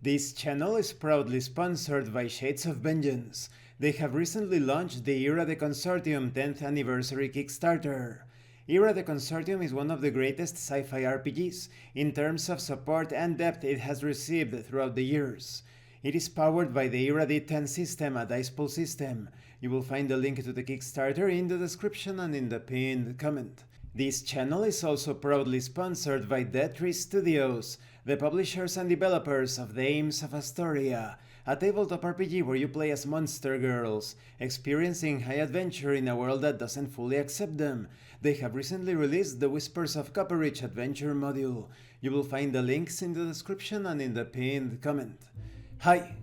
This channel is proudly sponsored by Shades of Vengeance. They have recently launched the Era the Consortium 10th Anniversary Kickstarter. Era the Consortium is one of the greatest sci-fi RPGs in terms of support and depth it has received throughout the years. It is powered by the Era D10 system, a dice pool system. You will find the link to the Kickstarter in the description and in the pinned comment. This channel is also proudly sponsored by Dead Tree Studios, the publishers and developers of Dames of Asstoria, a tabletop RPG where you play as monster girls, experiencing high adventure in a world that doesn't fully accept them. They have recently released the Whispers of Copperridge adventure module. You will find the links in the description and in the pinned comment. Hi!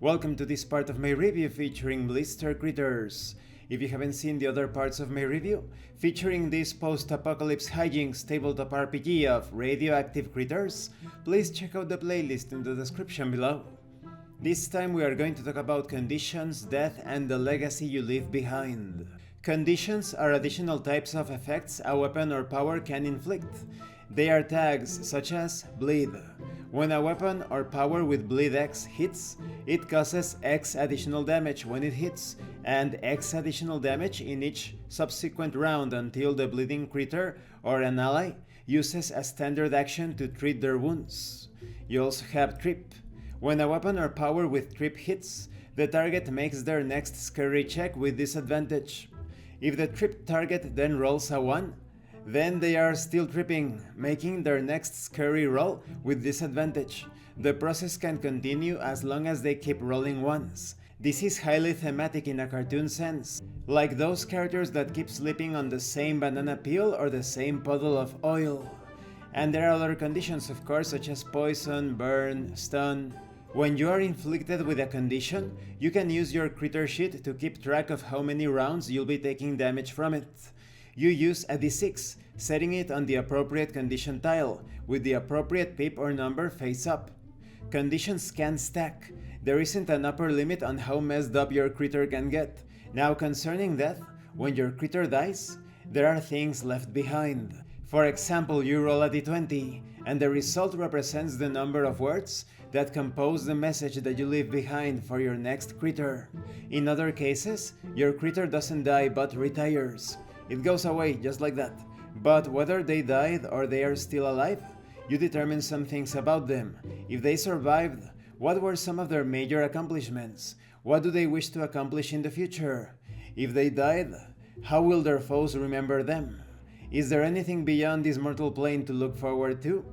Welcome to this part of my review featuring Blister critters. If you haven't seen the other parts of my review, featuring this post-apocalypse hijinks tabletop RPG of Radioactive critters, please check out the playlist in the description below. This time we are going to talk about conditions, death, and the legacy you leave behind. Conditions are additional types of effects a weapon or power can inflict. They are tags such as bleed. When a weapon or power with bleed X hits, it causes X additional damage when it hits, and X additional damage in each subsequent round until the bleeding critter or an ally uses a standard action to treat their wounds. You also have trip. When a weapon or power with trip hits, the target makes their next scary check with disadvantage. If the tripped target then rolls a 1, then they are still tripping, making their next scary roll with disadvantage. The process can continue as long as they keep rolling ones. This is highly thematic in a cartoon sense, like those characters that keep sleeping on the same banana peel or the same puddle of oil. And there are other conditions, of course, such as poison, burn, stun. When you are inflicted with a condition, you can use your critter sheet to keep track of how many rounds you'll be taking damage from it. You use a d6, setting it on the appropriate condition tile, with the appropriate pip or number face up. Conditions can stack. There isn't an upper limit on how messed up your critter can get. Now concerning death, when your critter dies, there are things left behind. For example, you roll a d20, and the result represents the number of words that compose the message that you leave behind for your next critter. In other cases, your critter doesn't die but retires. It goes away just like that. But whether they died or they are still alive, you determine some things about them. If they survived, what were some of their major accomplishments? What do they wish to accomplish in the future? If they died, how will their foes remember them? Is there anything beyond this mortal plane to look forward to?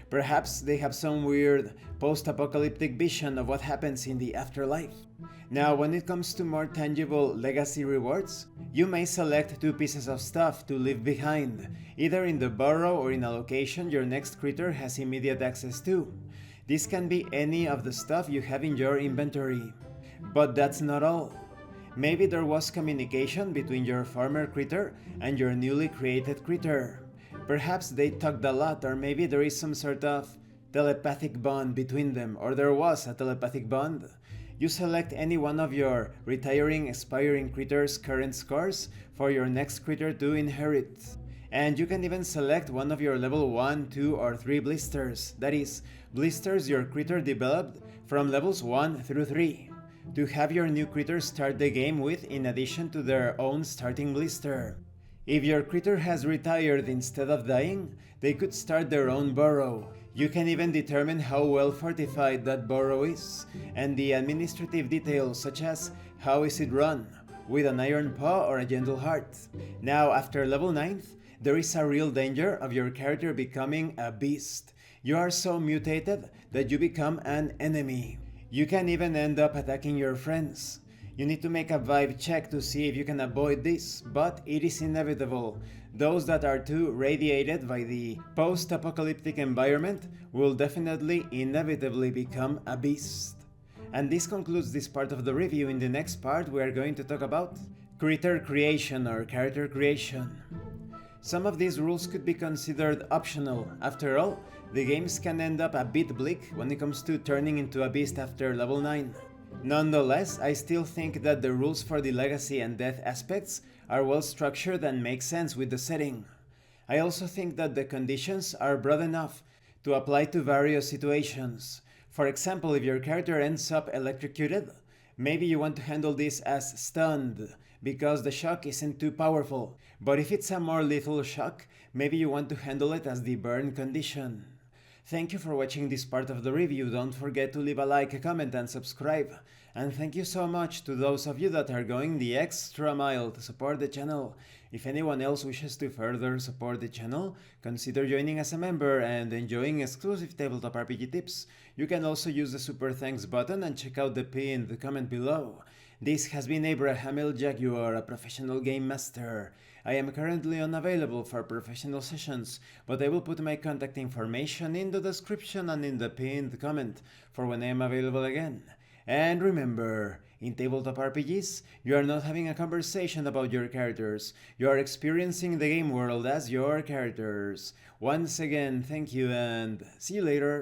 Perhaps they have some weird post-apocalyptic vision of what happens in the afterlife. Now, when it comes to more tangible legacy rewards, you may select 2 pieces of stuff to leave behind, either in the burrow or in a location your next critter has immediate access to. This can be any of the stuff you have in your inventory. But that's not all. Maybe there was communication between your former critter and your newly created critter. Perhaps they talked a lot, or maybe there is some sort of telepathic bond between them, or there was a telepathic bond. You select any one of your retiring, expiring critters' current scores for your next critter to inherit. And you can even select one of your level 1, 2, or 3 blisters, that is, blisters your critter developed from levels 1 through 3, to have your new critter start the game with in addition to their own starting blister. If your critter has retired instead of dying, they could start their own burrow. You can even determine how well fortified that burrow is, and the administrative details such as how is it run, with an iron paw or a gentle heart. Now, after level 9th, there is a real danger of your character becoming a beast. You are so mutated that you become an enemy. You can even end up attacking your friends. You need to make a vibe check to see if you can avoid this, but it is inevitable. Those that are too radiated by the post-apocalyptic environment will definitely, inevitably become a beast. And this concludes this part of the review. In the next part we are going to talk about critter creation or character creation. Some of these rules could be considered optional. After all, the games can end up a bit bleak when it comes to turning into a beast after level 9. Nonetheless, I still think that the rules for the legacy and death aspects are well structured and make sense with the setting. I also think that the conditions are broad enough to apply to various situations. For example, if your character ends up electrocuted, maybe you want to handle this as stunned, because the shock isn't too powerful. But if it's a more lethal shock, maybe you want to handle it as the burn condition. Thank you for watching this part of the review. Don't forget to leave a like, a comment, and subscribe. And thank you so much to those of you that are going the extra mile to support the channel. If anyone else wishes to further support the channel, consider joining as a member and enjoying exclusive tabletop RPG tips. You can also use the super thanks button and check out the pinned comment below. This has been Abraham L. Jaguar, a professional game master. I am currently unavailable for professional sessions, but I will put my contact information in the description and in the pinned comment for when I am available again. And remember, in tabletop RPGs, you are not having a conversation about your characters, you are experiencing the game world as your characters. Once again, thank you and see you later.